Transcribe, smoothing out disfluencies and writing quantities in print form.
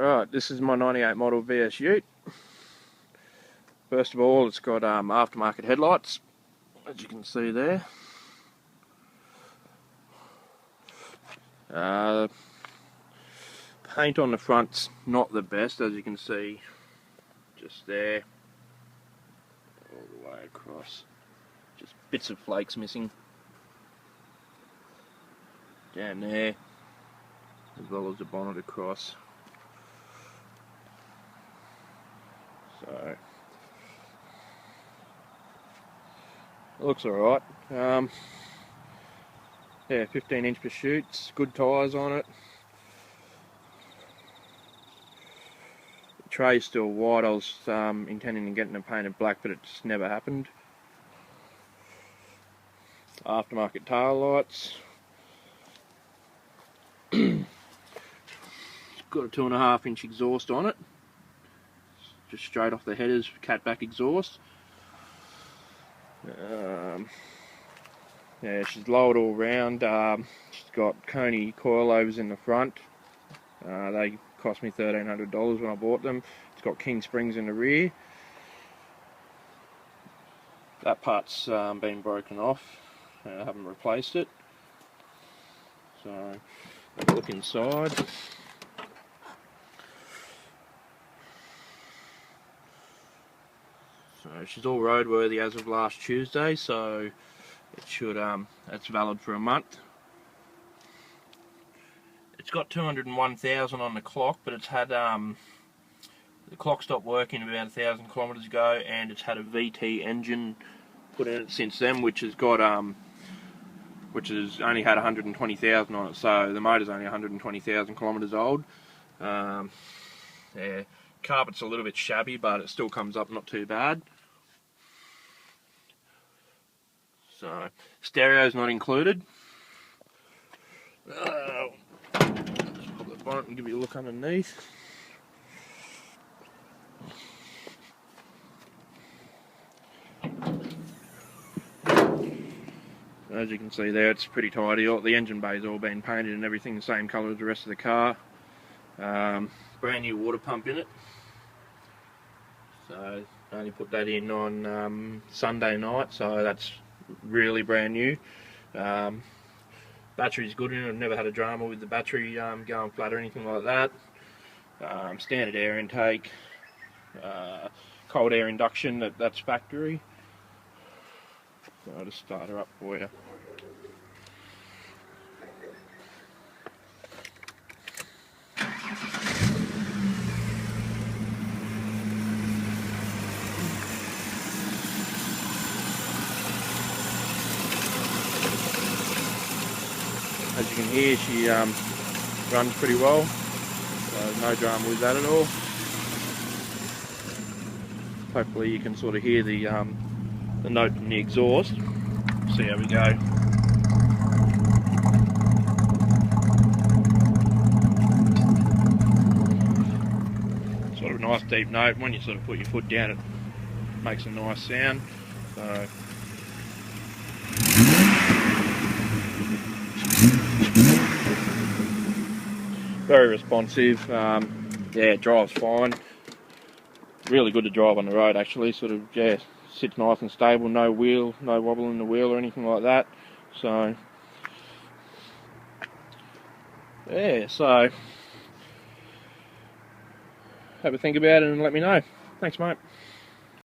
Right, this is my 98 model VS Ute. First of all, it's got aftermarket headlights, as you can see there. Paint on the front's not the best, as you can see, just there, all the way across. Just bits of flakes missing. Down there, as well as the bonnet across. So, it looks alright. Yeah, 15-inch pursuits, good tyres on it. The tray's still white. I was intending on getting it painted black, but it just never happened. Aftermarket tail lights. It's got a 2.5-inch exhaust on it, just straight off the headers, catback exhaust. Yeah, she's lowered all round. She's got Coney coilovers in the front. They cost me $1,300 when I bought them. It's got King springs in the rear. That part's been broken off. I haven't replaced it. So, have a look inside. So she's all roadworthy as of last Tuesday, so it should it's valid for a month. It's got 201,000 on the clock, but it's had the clock stopped working about 1,000 kilometres ago, and it's had a VT engine put in it since then, which has got which has only had 120,000 on it, so the motor's only 120,000 kilometres old. Yeah, carpet's a little bit shabby, but it still comes up not too bad. So, stereo's not included. Just pop the bonnet and give you a look underneath. As you can see there, it's pretty tidy. The engine bay's all been painted and everything the same colour as the rest of the car. Brand new water pump in it. So I only put that in on Sunday night, so that's really brand new. Battery's good in it. I've never had a drama with the battery going flat or anything like that. Standard air intake, cold air induction, that's factory. So I'll just start her up for you. As you can hear, she runs pretty well, so no drama with that at all. Hopefully you can sort of hear the note from the exhaust. See how we go. Sort of a nice deep note. When you sort of put your foot down, it makes a nice sound. So, very responsive. Yeah, it drives fine. Really good to drive on the road, actually. Sort of, yeah, sits nice and stable. No wobble in the wheel or anything like that. So, yeah. So, have a think about it and let me know. Thanks, mate.